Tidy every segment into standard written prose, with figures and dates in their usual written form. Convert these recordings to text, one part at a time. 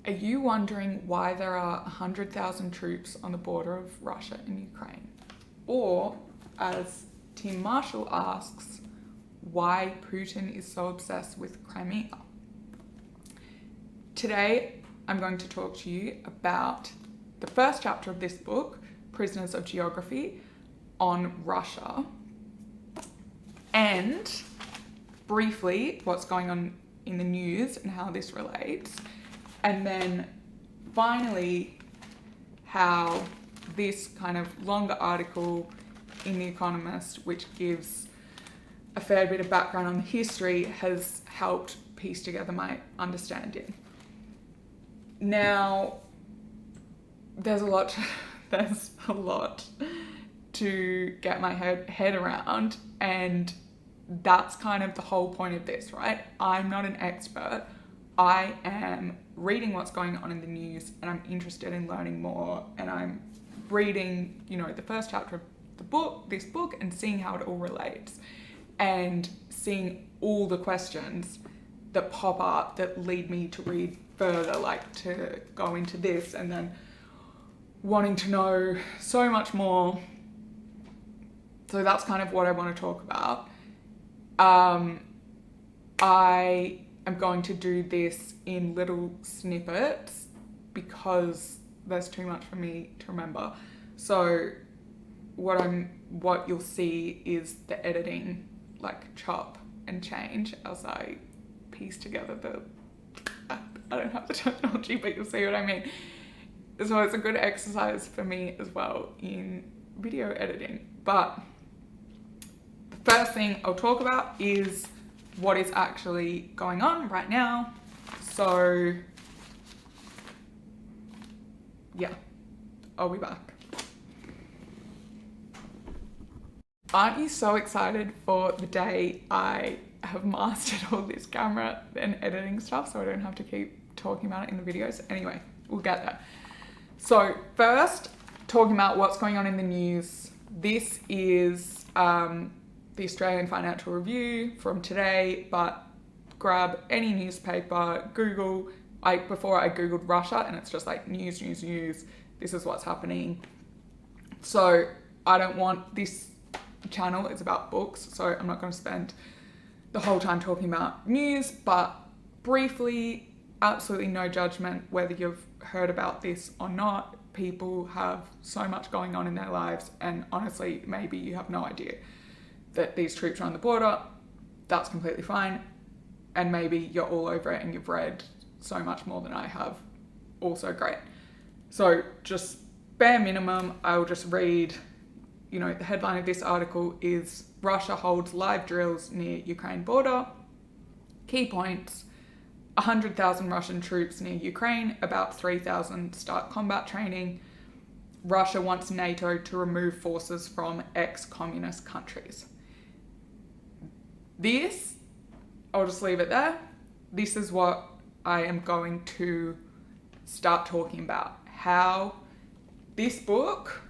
Are you wondering why there are 100,000 troops on the border of Russia and Ukraine? Or, as Tim Marshall asks, why Putin is so obsessed with Crimea? Today, I'm going to talk to you about the first chapter of this book, Prisoners of Geography, on Russia, and briefly what's going on in the news and how this relates, and then finally how this kind of longer article in The Economist, which gives a fair bit of background on the history, has helped piece together my understanding. Now, there's a lot to get my head around, and that's kind of the whole point of this, right? I'm not an expert. I am reading what's going on in the news, and I'm interested in learning more, and I'm reading, the first chapter of this book, and seeing how it all relates, and seeing all the questions that pop up that lead me to read further, like to go into this, and then wanting to know so much more. So that's kind of what I want to talk about. I am going to do this in little snippets because there's too much for me to remember. So what you'll see is the editing, like chop and change as I piece together I don't have the terminology, but you'll see what I mean. So it's a good exercise for me as well in video editing. But the first thing I'll talk about is what is actually going on right now. So yeah, I'll be back. Aren't you so excited for the day I have mastered all this camera and editing stuff so I don't have to keep talking about it in the videos? Anyway, we'll get there. So first, talking about what's going on in the news. This is the Australian Financial Review from today, but grab any newspaper, Google. Before I Googled Russia, and it's just like news. This is what's happening. So I don't want this channel, it's about books, so I'm not going to spend the whole time talking about news, but briefly, absolutely no judgment whether you've heard about this or not. People have so much going on in their lives, and honestly, maybe you have no idea that these troops are on the border. That's completely fine. And maybe you're all over it and you've read so much more than I have. Also great. So just bare minimum, I'll just read, the headline of this article is Russia holds live drills near Ukraine border. Key points: 100,000 Russian troops near Ukraine, about 3,000 start combat training. Russia wants NATO to remove forces from ex-communist countries. This, I'll just leave it there. This is what I am going to start talking about. How this book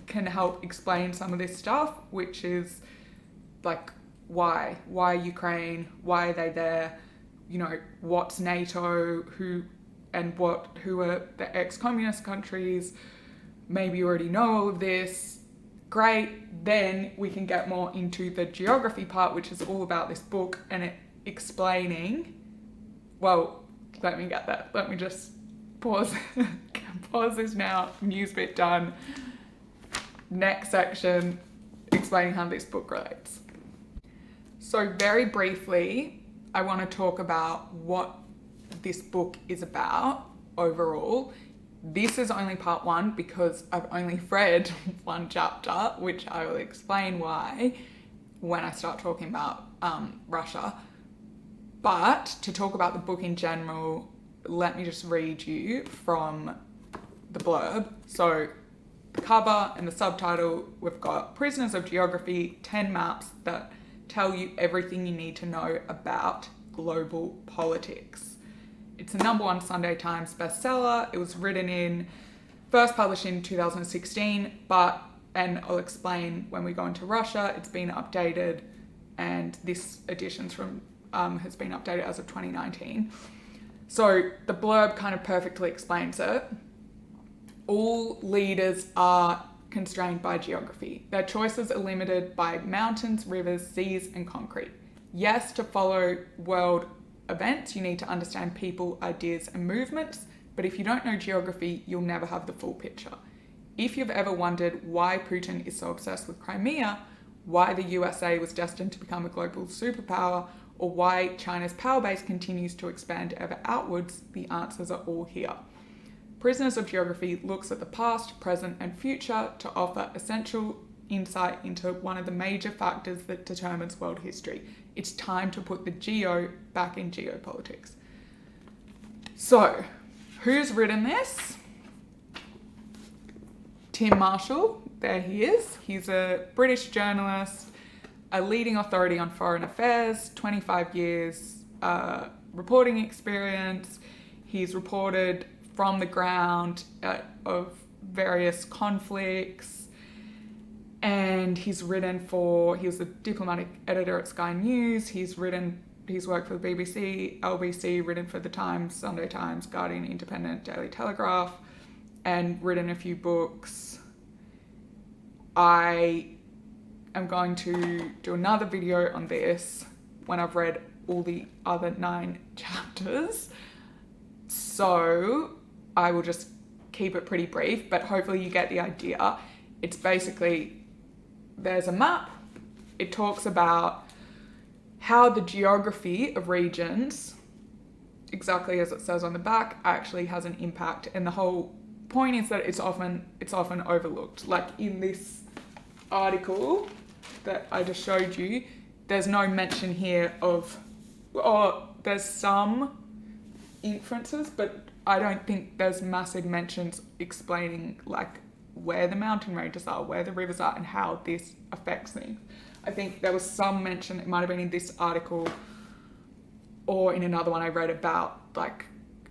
can help explain some of this stuff, which is like why Ukraine, why are they there, what's NATO, who are the ex-communist countries. Maybe you already know all of this. Great. Then we can get more into the geography part, which is all about this book and it explaining. Well, let me get that. Let me just pause this now. News bit done. Next section, explaining how this book relates. So very briefly, I want to talk about what this book is about overall. This is only part one because I've only read one chapter, which I will explain why when I start talking about Russia. But to talk about the book in general, let me just read you from the blurb. So the cover and the subtitle, we've got Prisoners of Geography, 10 maps that tell you everything you need to know about global politics. It's a #1 Sunday Times bestseller. It was first published in 2016, and I'll explain when we go into Russia, it's been updated, and this edition has been updated as of 2019. So the blurb kind of perfectly explains it. All leaders are constrained by geography. Their choices are limited by mountains, rivers, seas, and concrete. Yes, to follow world events, you need to understand people, ideas, and movements, but if you don't know geography, you'll never have the full picture. If you've ever wondered why Putin is so obsessed with Crimea, why the USA was destined to become a global superpower, or why China's power base continues to expand ever outwards, the answers are all here. Prisoners of Geography looks at the past, present, and future to offer essential insight into one of the major factors that determines world history. It's time to put the geo back in geopolitics. So, who's written this? Tim Marshall, there he is. He's a British journalist, a leading authority on foreign affairs, 25 years reporting experience. He's reported from the ground of various conflicts, and he's was a diplomatic editor at Sky News. He's worked for the BBC, LBC, written for The Times, Sunday Times, Guardian, Independent, Daily Telegraph, and written a few books. I am going to do another video on this when I've read all the other 9 chapters. So I will just keep it pretty brief, but hopefully you get the idea. It's basically, there's a map. It talks about how the geography of regions, exactly as it says on the back, actually has an impact. And the whole point is that it's often overlooked. Like in this article that I just showed you, there's no mention here of, or there's some inferences, but I don't think there's massive mentions explaining like where the mountain ranges are, where the rivers are, and how this affects things. I think there was some mention, it might have been in this article or in another one I read about like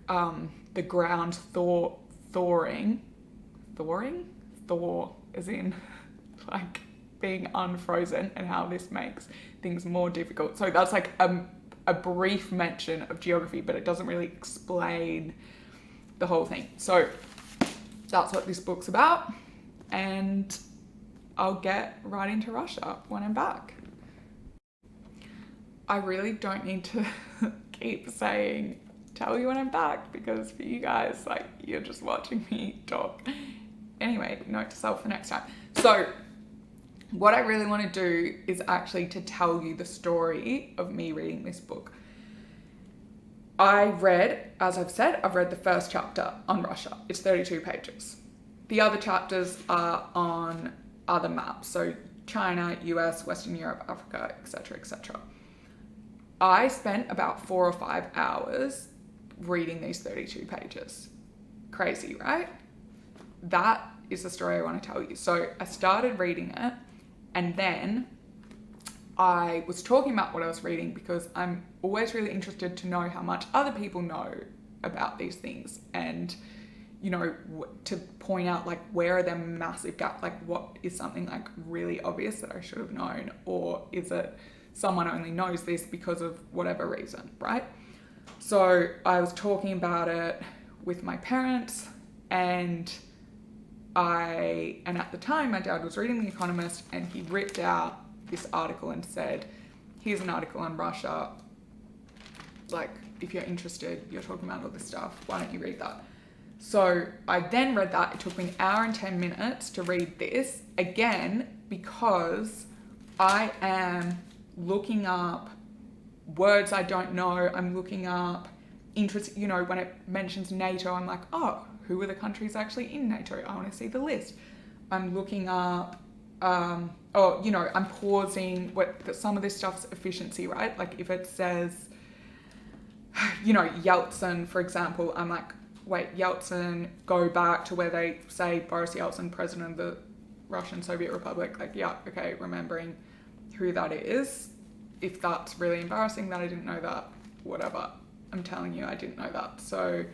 the ground thawing, as in like being unfrozen, and how this makes things more difficult. So that's like a brief mention of geography, but it doesn't really explain the whole thing. So that's what this book's about, and I'll get right into Russia when I'm back. I really don't need to keep saying, tell you when I'm back, because for you guys, like, you're just watching me talk. Anyway, note to self for next time. So what I really want to do is actually to tell you the story of me reading this book. As I've said, I've read the first chapter on Russia. It's 32 pages. The other chapters are on other maps, so China, US, Western Europe, Africa, etc., etc. I spent about 4 or 5 hours reading these 32 pages. Crazy, right? That is the story I want to tell you. So I started reading it, and then I was talking about what I was reading because I'm always really interested to know how much other people know about these things, and you know, to point out like where are there massive gaps, like what is something like really obvious that I should have known, or is it someone only knows this because of whatever reason, right? So I was talking about it with my parents, and at the time my dad was reading The Economist, and he ripped out this article and said, here's an article on Russia, like if you're interested, you're talking about all this stuff, why don't you read that? So I then read that. It took me an hour and 10 minutes to read this, again, because I am looking up words I don't know. I'm looking up interest, you know, when it mentions NATO, I'm like, oh, who are the countries actually in NATO? I want to see the list. I'm looking up, I'm pausing some of this stuff's efficiency, right? Like if it says, you know, Yeltsin, for example, I'm like, wait, Yeltsin, go back to where they say Boris Yeltsin, president of the Russian Soviet Republic. Like, yeah, okay, remembering who that is. If that's really embarrassing that I didn't know that, whatever. I'm telling you, I didn't know that. So,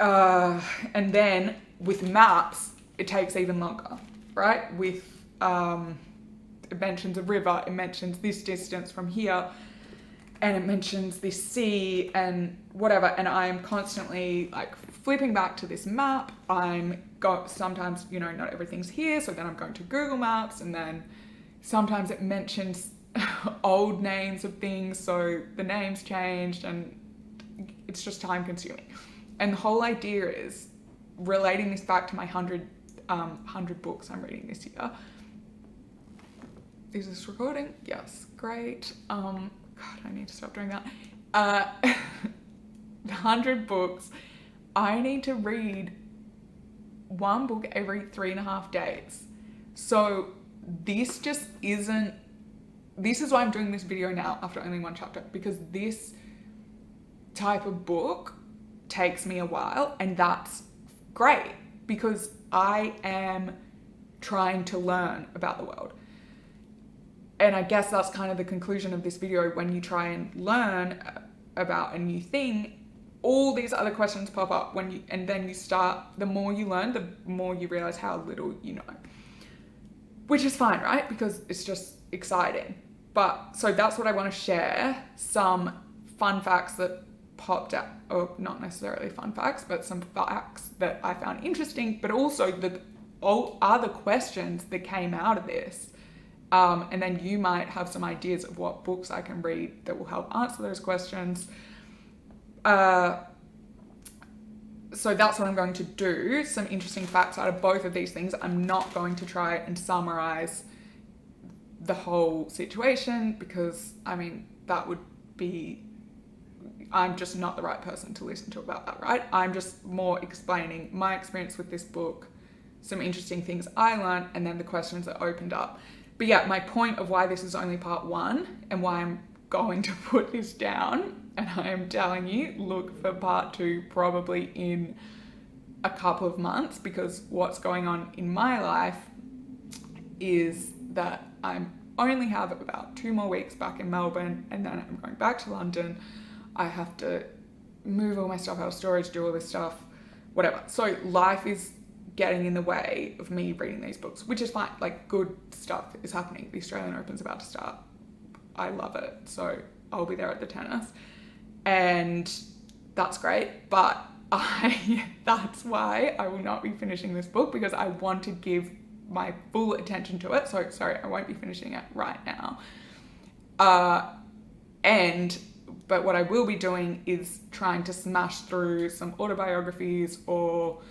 and then with maps, it takes even longer, right? With, it mentions a river, it mentions this distance from here. and it mentions this sea and whatever, and I'm constantly like flipping back to this map. Sometimes, you know, not everything's here, so then I'm going to Google Maps, and then sometimes it mentions old names of things, so the names changed, and it's just time consuming. And the whole idea is relating this back to my 100 books I'm reading this year. Is this recording? Yes, great. God, I need to stop doing that. 100 books. I need to read one book every 3.5 days. So this is why I'm doing this video now after only one chapter, because this type of book takes me a while, and that's great because I am trying to learn about the world. And I guess that's kind of the conclusion of this video. When you try and learn about a new thing, all these other questions pop up and then you start, the more you learn, the more you realize how little you know, which is fine, right? Because it's just exciting. But so that's what I want to share, some fun facts that popped out, or not necessarily fun facts, but some facts that I found interesting, but also all other questions that came out of this. And then you might have some ideas of what books I can read that will help answer those questions. So that's what I'm going to do. Some interesting facts out of both of these things. I'm not going to try and summarize the whole situation because, I mean, that would be, I'm just not the right person to listen to about that, right? I'm just more explaining my experience with this book, some interesting things I learned, and then the questions that opened up. But yeah, my point of why this is only part 1 and why I'm going to put this down, and I am telling you, look for part 2 probably in a couple of months, because what's going on in my life is that I only have about 2 more weeks back in Melbourne, and then I'm going back to London. I have to move all my stuff out of storage, do all this stuff, whatever. So life is getting in the way of me reading these books, which is fine. Like, good stuff is happening. The Australian Open's about to start. I love it. So I'll be there at the tennis. And that's great. But that's why I will not be finishing this book, because I want to give my full attention to it. So sorry, I won't be finishing it right now. But what I will be doing is trying to smash through some autobiographies or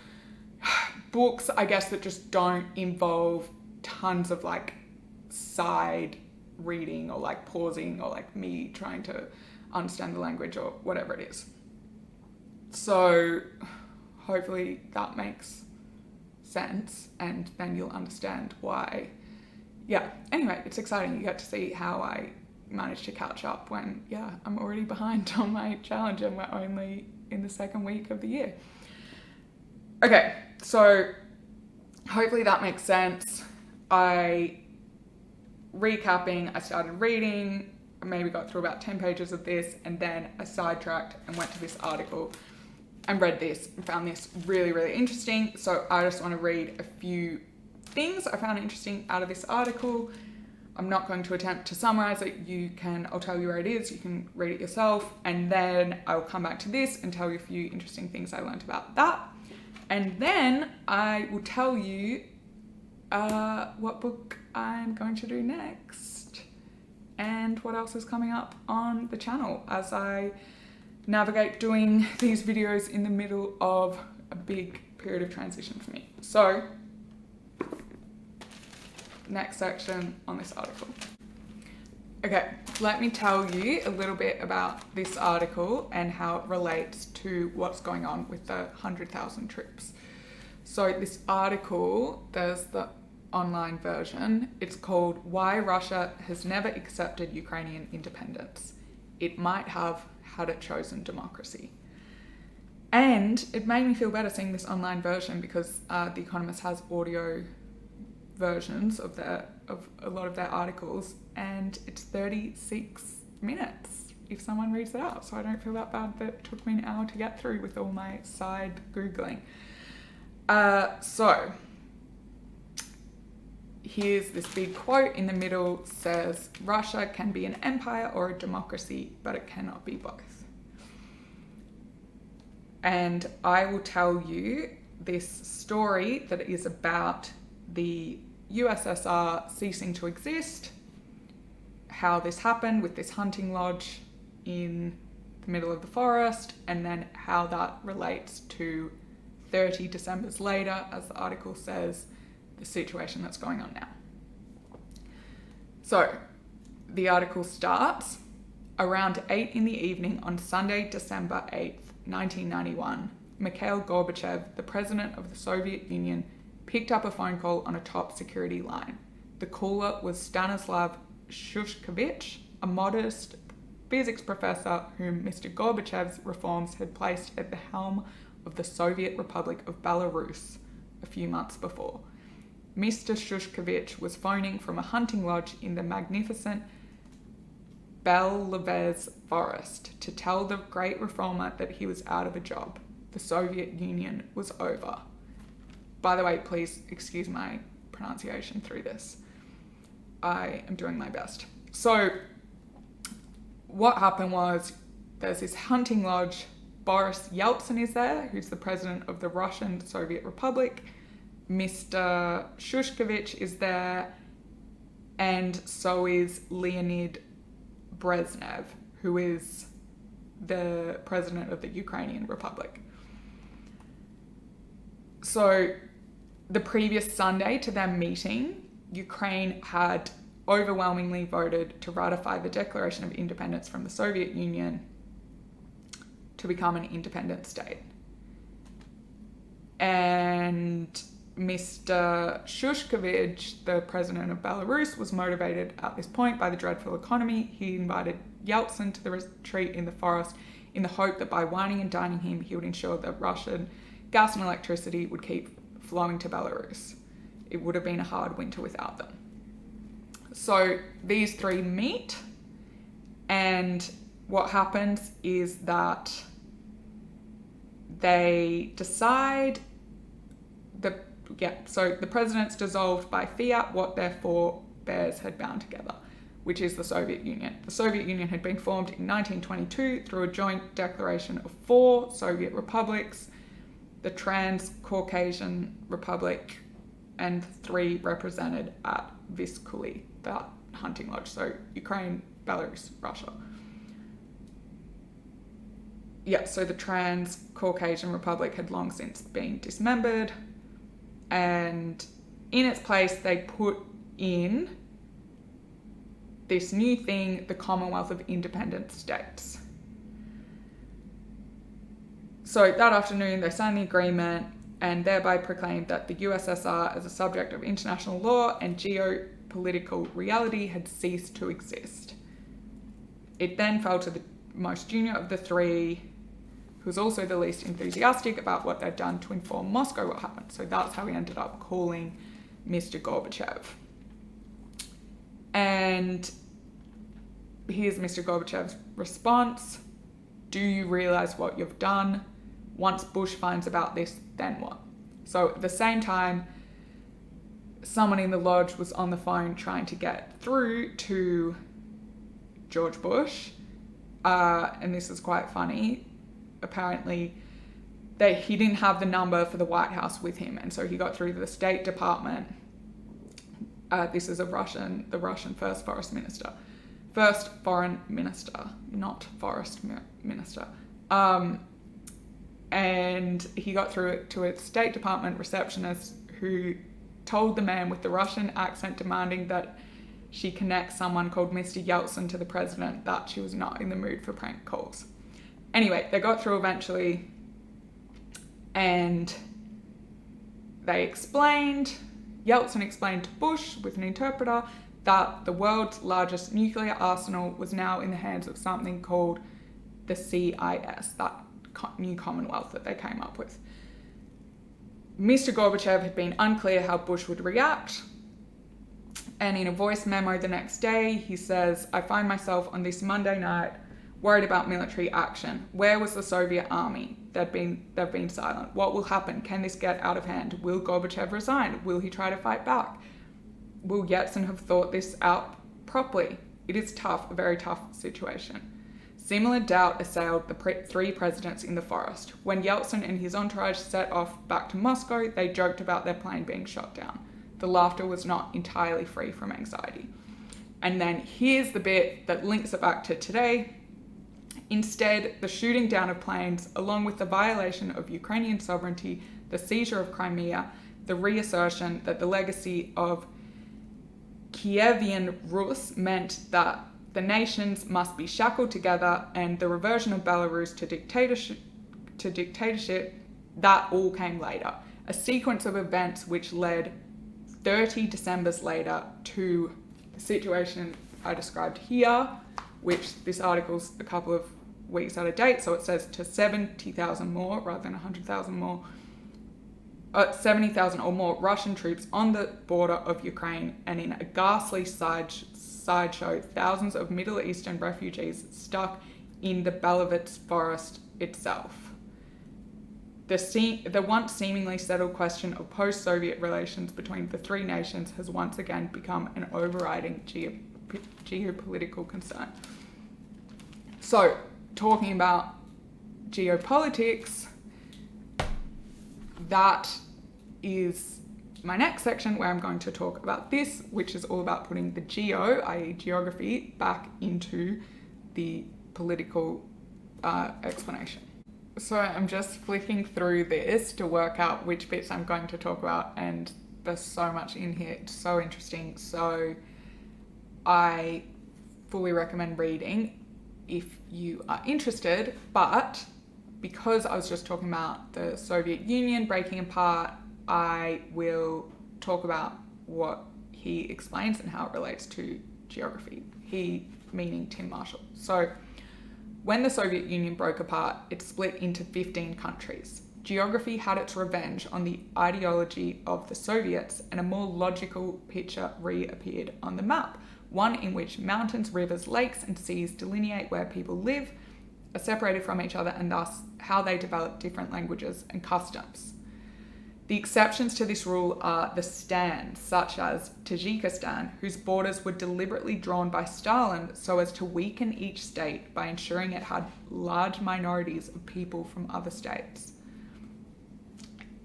books, I guess, that just don't involve tons of like side reading or like pausing or like me trying to understand the language or whatever it is. So hopefully that makes sense, and then you'll understand why. Yeah, anyway, it's exciting. You get to see how I managed to catch up when, I'm already behind on my challenge and we're only in the 2nd week of the year. Okay, so hopefully that makes sense. Recapping, I started reading, I maybe got through about 10 pages of this, and then I sidetracked and went to this article and read this and found this really, really interesting. So I just want to read a few things I found interesting out of this article. I'm not going to attempt to summarize it. I'll tell you where it is. You can read it yourself. And then I'll come back to this and tell you a few interesting things I learned about that. And then I will tell you what book I'm going to do next and what else is coming up on the channel as I navigate doing these videos in the middle of a big period of transition for me. So, next section on this article. Okay, let me tell you a little bit about this article and how it relates to what's going on with the 100,000 troops. So this article, there's the online version. It's called "Why Russia Has Never Accepted Ukrainian Independence. It Might Have Had It Chosen Democracy." And it made me feel better seeing this online version because The Economist has audio versions of a lot of their articles, and it's 36 minutes if someone reads it out, so I don't feel that bad that it took me an hour to get through with all my side Googling. So here's this big quote in the middle, says, Russia can be an empire or a democracy, but it cannot be both. And I will tell you this story that is about the USSR ceasing to exist, how this happened with this hunting lodge in the middle of the forest, and then how that relates to 30 Decembers later, as the article says, the situation that's going on now. So, the article starts, around 8 in the evening on Sunday, December 8th, 1991, Mikhail Gorbachev, the president of the Soviet Union, picked up a phone call on a top security line. The caller was Stanislav Shushkevich, a modest physics professor whom Mr. Gorbachev's reforms had placed at the helm of the Soviet Republic of Belarus a few months before. Mr. Shushkevich was phoning from a hunting lodge in the magnificent Belvez forest to tell the great reformer that he was out of a job. The Soviet Union was over. By the way, please excuse my pronunciation through this. I am doing my best. So, what happened was, there's this hunting lodge. Boris Yeltsin is there, who's the president of the Russian Soviet Republic. Mr. Shushkevich is there, and so is Leonid Brezhnev, who is the president of the Ukrainian Republic. So, the previous Sunday to their meeting, Ukraine had overwhelmingly voted to ratify the Declaration of Independence from the Soviet Union to become an independent state. And Mr. Shushkevich, the president of Belarus, was motivated at this point by the dreadful economy. He invited Yeltsin to the retreat in the forest in the hope that by wining and dining him, he would ensure that Russian gas and electricity would keep flowing to Belarus. It would have been a hard winter without them. So these three meet, and what happens is that they decide so the president's dissolved by fiat what their forebears had bound together, which is the Soviet Union. The Soviet Union had been formed in 1922 through a joint declaration of 4 Soviet republics, the Trans-Caucasian Republic, and 3 represented at Vyskuly, that hunting lodge. So Ukraine, Belarus, Russia. Yeah, so the Trans-Caucasian Republic had long since been dismembered, and in its place they put in this new thing, the Commonwealth of Independent States. So that afternoon they signed the agreement and thereby proclaimed that the USSR as a subject of international law and geopolitical reality had ceased to exist. It then fell to the most junior of the 3, who's also the least enthusiastic about what they'd done, to inform Moscow what happened. So that's how we ended up calling Mr. Gorbachev. And here's Mr. Gorbachev's response. Do you realize what you've done? Once Bush finds about this, then what? So at the same time, someone in the lodge was on the phone trying to get through to George Bush. And this is quite funny. Apparently, he didn't have the number for the White House with him, and so he got through to the State Department. This is the Russian first foreign minister, not forest minister. And he got through to a State Department receptionist who told the man with the Russian accent demanding that she connect someone called Mr. Yeltsin to the president, that she was not in the mood for prank calls. Anyway, they got through eventually, and Yeltsin explained to Bush with an interpreter that the world's largest nuclear arsenal was now in the hands of something called the CIS, that new Commonwealth that they came up with. Mr. Gorbachev had been unclear how Bush would react, and in a voice memo the next day, he says, I find myself on this Monday night worried about military action. Where was the Soviet army? They've been silent. What will happen? Can this get out of hand? Will Gorbachev resign? Will he try to fight back? will Yeltsin have thought this out properly? It is tough, a very tough situation. Similar doubt assailed the three presidents in the forest. When Yeltsin and his entourage set off back to Moscow, they joked about their plane being shot down. The laughter was not entirely free from anxiety. And then here's the bit that links it back to today. Instead, the shooting down of planes, along with the violation of Ukrainian sovereignty, the seizure of Crimea, the reassertion that the legacy of Kievian Rus meant that the nations must be shackled together, and the reversion of Belarus to dictatorship, that all came later. A sequence of events which led 30 Decembers later to the situation I described here, which this article's a couple of weeks out of date, so it says to 70,000 more rather than 100,000 more, 70,000 or more Russian troops on the border of Ukraine, and in a ghastly sideshow, thousands of Middle Eastern refugees stuck in the Belarus forest itself. The once seemingly settled question of post-Soviet relations between the three nations has once again become an overriding geopolitical concern. So, talking about geopolitics, that is my next section where I'm going to talk about this, which is all about putting the geo, i.e. geography, back into the political explanation. So I'm just flicking through this to work out which bits I'm going to talk about, and there's so much in here. It's so interesting. So I fully recommend reading if you are interested, but because I was just talking about the Soviet Union breaking apart, I will talk about what he explains and how it relates to geography. He meaning Tim Marshall. So when the Soviet Union broke apart, it split into 15 countries. Geography had its revenge on the ideology of the Soviets, and a more logical picture reappeared on the map, one in which mountains, rivers, lakes, and seas delineate where people live, are separated from each other, and thus how they develop different languages and customs. The exceptions to this rule are the stands, such as Tajikistan, whose borders were deliberately drawn by Stalin so as to weaken each state by ensuring it had large minorities of people from other states.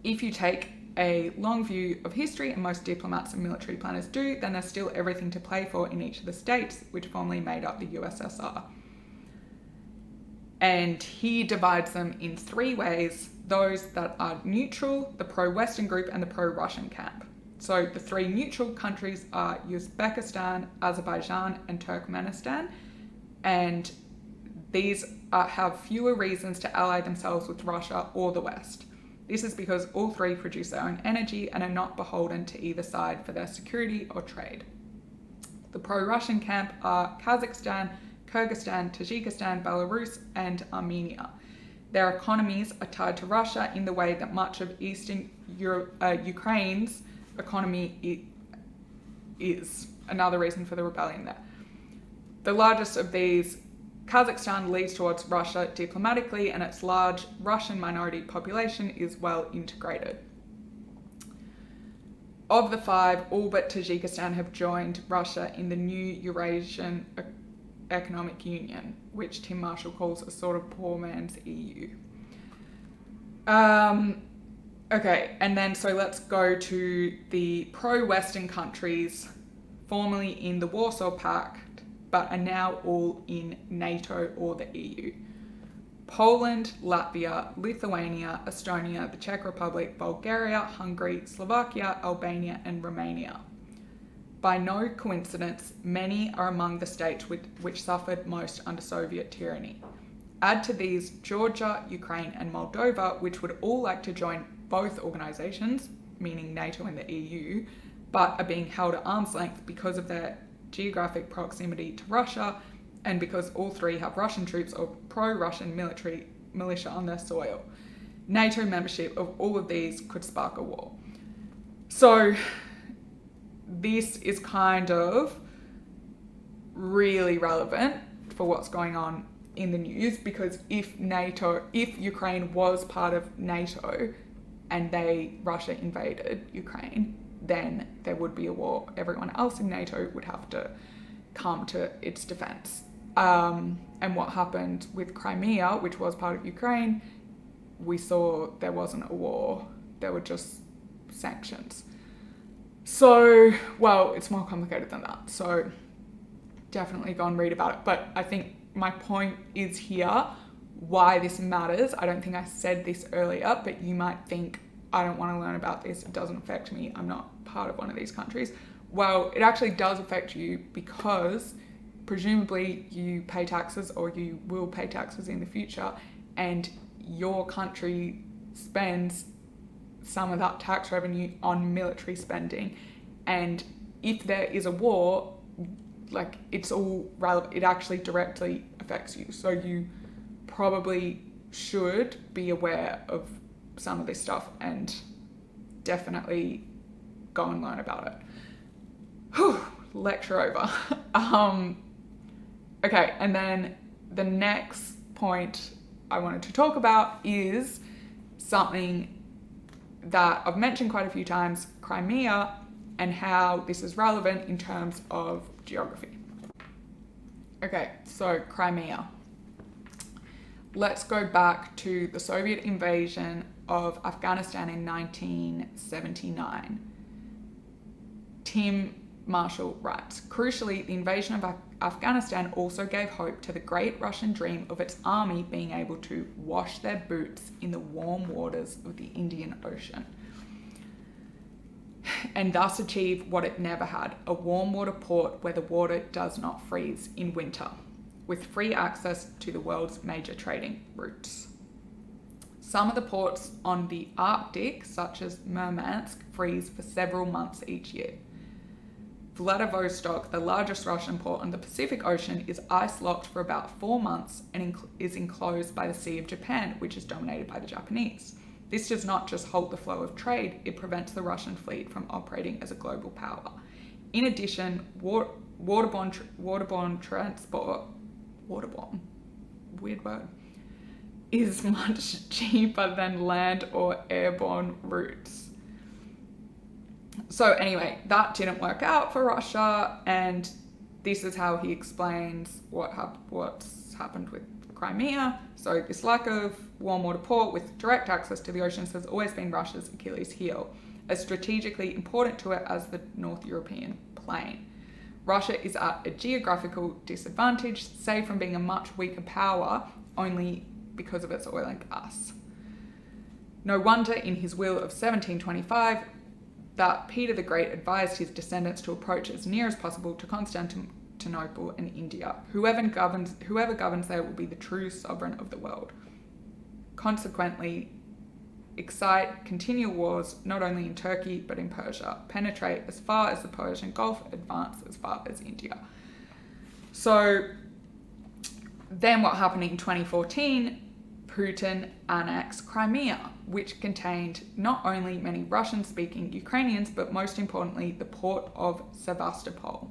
If you take a long view of history, and most diplomats and military planners do, then there's still everything to play for in each of the states which formerly made up the USSR. And he divides them in three ways: those that are neutral, the pro-Western group, and the pro-Russian camp. So the three neutral countries are Uzbekistan, Azerbaijan, and Turkmenistan, and these have fewer reasons to ally themselves with Russia or the West. This is because all three produce their own energy and are not beholden to either side for their security or trade. The pro-Russian camp are Kazakhstan, Kyrgyzstan, Tajikistan, Belarus, and Armenia. Their economies are tied to Russia in the way that much of Eastern Ukraine's economy is. Another reason for the rebellion there. The largest of these, Kazakhstan, leads towards Russia diplomatically, and its large Russian minority population is well integrated. Of the five, all but Tajikistan have joined Russia in the new Eurasian Economic Union, which Tim Marshall calls a sort of poor man's EU. Okay, and then so let's go to the pro-Western countries formerly in the Warsaw Pact, but are now all in NATO or the EU. Poland, Latvia, Lithuania, Estonia, the Czech Republic, Bulgaria, Hungary, Slovakia, Albania, and Romania. By no coincidence, many are among the states which suffered most under Soviet tyranny. Add to these Georgia, Ukraine, and Moldova, which would all like to join both organisations, meaning NATO and the EU, but are being held at arm's length because of their geographic proximity to Russia, and because all three have Russian troops or pro-Russian militia on their soil. NATO membership of all of these could spark a war. So this is kind of really relevant for what's going on in the news, because if Ukraine was part of NATO and Russia invaded Ukraine, then there would be a war. Everyone else in NATO would have to come to its defense. And what happened with Crimea, which was part of Ukraine, we saw there wasn't a war. There were just sanctions. So, well, it's more complicated than that. So definitely go and read about it. But I think my point is here, why this matters. I don't think I said this earlier, but you might think, I don't want to learn about this. It doesn't affect me. I'm not part of one of these countries. Well, it actually does affect you because presumably you pay taxes, or you will pay taxes in the future, and your country spends some of that tax revenue on military spending. And if there is a war, like, it's all relevant. It actually directly affects you. So you probably should be aware of some of this stuff and definitely go and learn about it. Whew, lecture over. Okay, and then the next point I wanted to talk about is something that I've mentioned quite a few times, Crimea, and how this is relevant in terms of geography. Okay, so Crimea. Let's go back to the Soviet invasion of Afghanistan in 1979. Tim Marshall writes, crucially, the invasion of Afghanistan also gave hope to the great Russian dream of its army being able to wash their boots in the warm waters of the Indian Ocean, and thus achieve what it never had, a warm water port where the water does not freeze in winter, with free access to the world's major trading routes. Some of the ports on the Arctic, such as Murmansk, freeze for several months each year. Vladivostok, the largest Russian port on the Pacific Ocean, is ice-locked for about 4 months and is enclosed by the Sea of Japan, which is dominated by the Japanese. This does not just halt the flow of trade, it prevents the Russian fleet from operating as a global power. In addition, waterborne transport, weird word, is much cheaper than land or airborne routes. So anyway, that didn't work out for Russia, and this is how he explains what's happened with Crimea. So this lack of warm water port with direct access to the oceans has always been Russia's Achilles heel, as strategically important to it as the North European plain. Russia is at a geographical disadvantage, save from being a much weaker power only because of its oil and gas. No wonder in his will of 1725 that Peter the Great advised his descendants to approach as near as possible to Constantinople and India. Whoever governs there will be the true sovereign of the world. Consequently, excite continual wars not only in Turkey but in Persia, penetrate as far as the Persian Gulf, advance as far as India. So then what happened in 2014? Putin annexed Crimea, which contained not only many Russian-speaking Ukrainians, but most importantly, the port of Sevastopol.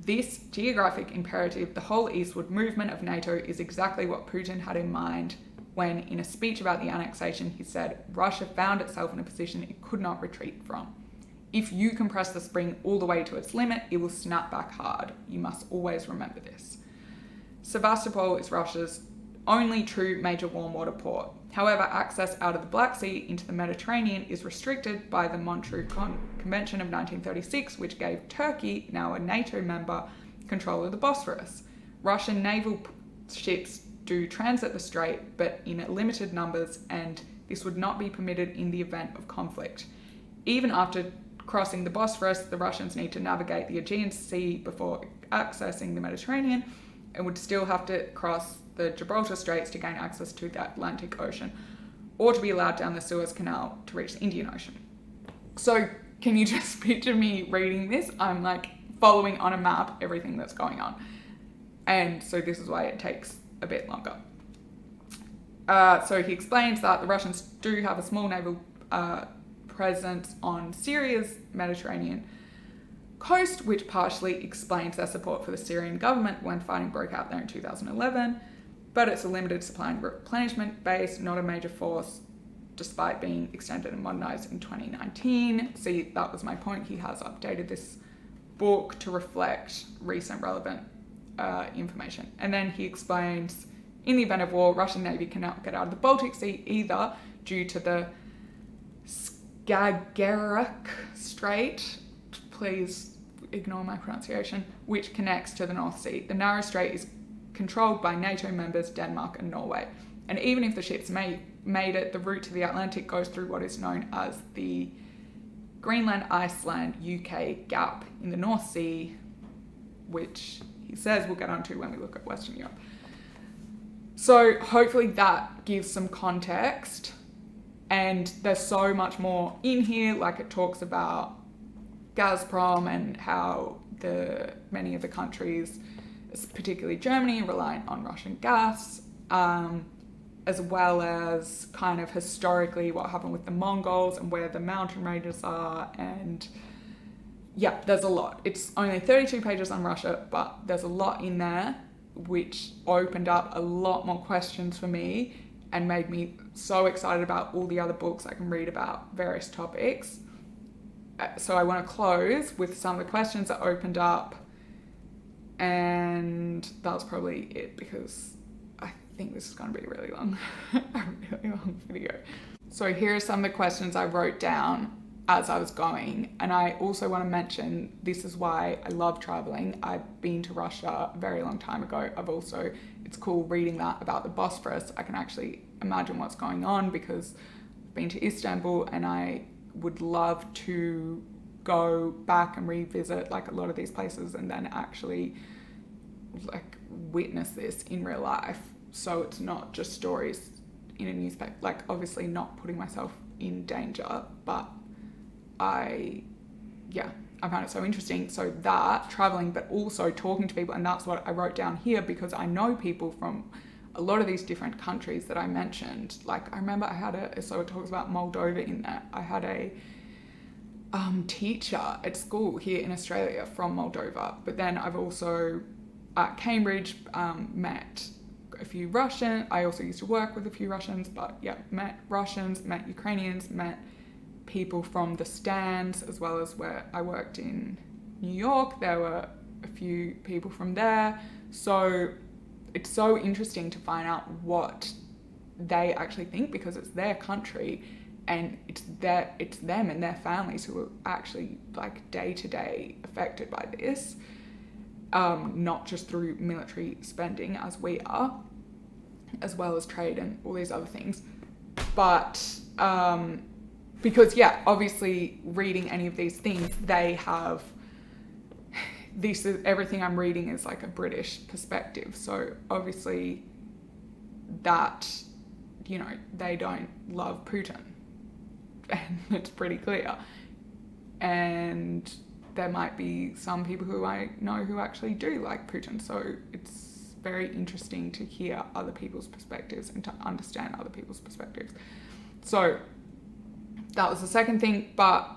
This geographic imperative, the whole eastward movement of NATO, is exactly what Putin had in mind when, in a speech about the annexation, he said, Russia found itself in a position it could not retreat from. If you compress the spring all the way to its limit, it will snap back hard. You must always remember this. Sevastopol is Russia's only true major warm water port. However, access out of the Black Sea into the Mediterranean is restricted by the Montreux Convention of 1936, which gave Turkey, now a NATO member, control of the Bosphorus. Russian naval ships do transit the strait, but in limited numbers, and this would not be permitted in the event of conflict. Even after crossing the Bosphorus, the Russians need to navigate the Aegean Sea before accessing the Mediterranean, and would still have to cross the Gibraltar Straits to gain access to the Atlantic Ocean, or to be allowed down the Suez Canal to reach the Indian Ocean. So can you just picture me reading this? I'm like following on a map everything that's going on. And so this is why it takes a bit longer. So he explains that the Russians do have a small naval presence on Syria's Mediterranean coast, which partially explains their support for the Syrian government when fighting broke out there in 2011. But it's a limited supply and replenishment base, not a major force despite being extended and modernized in 2019. See, that was my point. He has updated this book to reflect recent relevant information. And then he explains, in the event of war, Russian Navy cannot get out of the Baltic Sea either due to the Skagerrak Strait, please ignore my pronunciation, which connects to the North Sea. The narrow strait is controlled by NATO members Denmark and Norway. And even if the ships made it, the route to the Atlantic goes through what is known as the Greenland, Iceland, UK gap in the North Sea, which he says we'll get onto when we look at Western Europe. So hopefully that gives some context, and there's so much more in here. Like, it talks about Gazprom and how many of the countries, particularly Germany, are reliant on Russian gas, as well as kind of historically what happened with the Mongols and where the mountain ranges are. And yeah, there's a lot. It's only 32 pages on Russia, but there's a lot in there which opened up a lot more questions for me and made me so excited about all the other books I can read about various topics. So I want to close with some of the questions that opened up, and that was probably it, because I think this is going to be really long, a really long video. So here are some of the questions I wrote down as I was going. And I also want to mention, this is why I love traveling. I've been to Russia a very long time ago. It's cool reading that about the Bosphorus. I can actually imagine what's going on because I've been to Istanbul, and I would love to go back and revisit like a lot of these places and then actually like witness this in real life. So it's not just stories in a newspaper, like obviously not putting myself in danger, but I found it so interesting. So that, traveling, but also talking to people, and that's what I wrote down here because I know people from a lot of these different countries that I mentioned. Like I remember so it talks about Moldova in there. I had a teacher at school here in Australia from Moldova, but then I've also at Cambridge met a few Russian. I also used to work with a few Russians, but yeah, met Russians, met Ukrainians, met people from the stands, as well as where I worked in New York. There were a few people from there. So it's so interesting to find out what they actually think, because it's their country and it's them and their families who are actually like day to day affected by this, not just through military spending as we are, as well as trade and all these other things. But because obviously reading any of these things, everything I'm reading is like a British perspective. So obviously that, they don't love Putin, and it's pretty clear. And there might be some people who I know who actually do like Putin. So it's very interesting to hear other people's perspectives and to understand other people's perspectives. So that was the second thing. But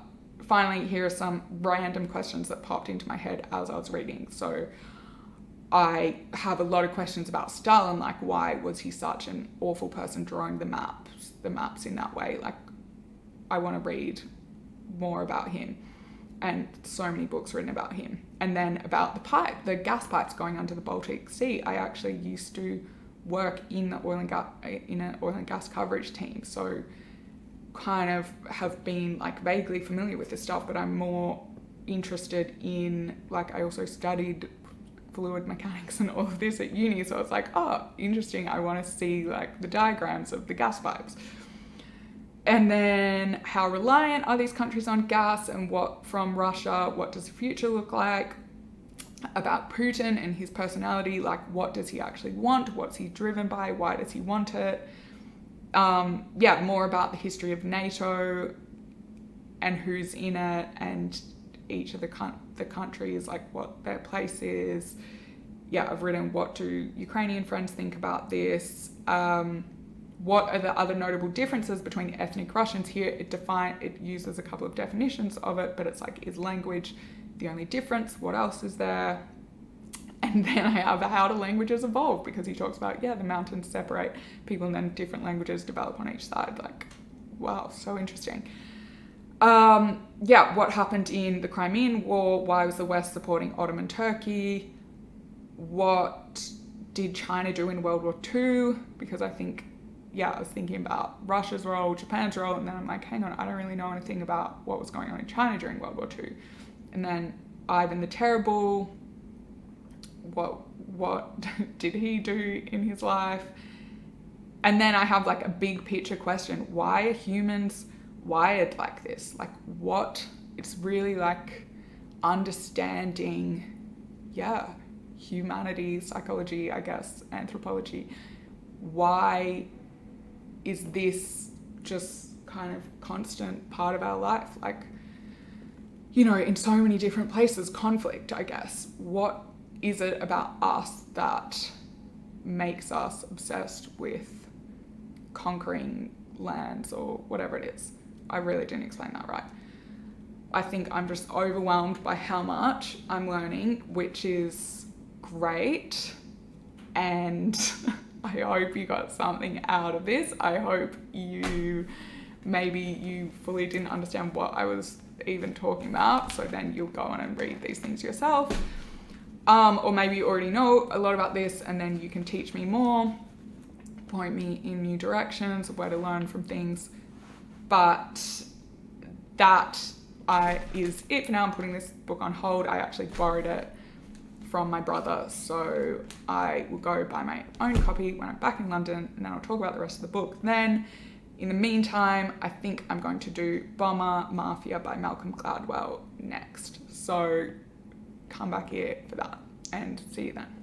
finally, here are some random questions that popped into my head as I was reading. So I have a lot of questions about Stalin, like why was he such an awful person drawing the maps in that way? Like, I want to read more about him, and so many books written about him. And then about the gas pipes going under the Baltic Sea. I actually used to work in an oil and gas coverage team, so kind of have been like vaguely familiar with this stuff, but I'm more interested in, like, I also studied fluid mechanics and all of this at uni, so it's like, oh, interesting, I want to see like the diagrams of the gas pipes. And then how reliant are these countries on gas, and from Russia, what does the future look like? About Putin and his personality, like what does he actually want? What's he driven by? Why does he want it? More about the history of NATO and who's in it, and each of the countries, like what their place is. I've written, what do Ukrainian friends think about this? What are the other notable differences between ethnic Russians here? It uses a couple of definitions of it, but it's like, is language the only difference? What else is there? And then I have how do languages evolve, because he talks about, the mountains separate people and then different languages develop on each side. Like, wow, so interesting. What happened in the Crimean War? Why was the West supporting Ottoman Turkey? What did China do in World War II? Because I think, I was thinking about Russia's role, Japan's role, and then I'm like, hang on, I don't really know anything about what was going on in China during World War II. And then Ivan the Terrible, what did he do in his life? And then I have like a big picture question. Why are humans wired like this? Like what? It's really like understanding, humanity, psychology, I guess, anthropology. Why is this just kind of constant part of our life? Like, in so many different places, conflict, I guess. What is it about us that makes us obsessed with conquering lands or whatever it is? I really didn't explain that right. I think I'm just overwhelmed by how much I'm learning, which is great. And I hope you got something out of this. I hope maybe you fully didn't understand what I was even talking about. So then you'll go on and read these things yourself. Or maybe you already know a lot about this and then you can teach me more, point me in new directions of where to learn from things. But that is it for now. I'm putting this book on hold. I actually borrowed it from my brother, so I will go buy my own copy when I'm back in London, and then I'll talk about the rest of the book then. In the meantime, I think I'm going to do Bomber Mafia by Malcolm Gladwell next. So come back here for that, and see you then.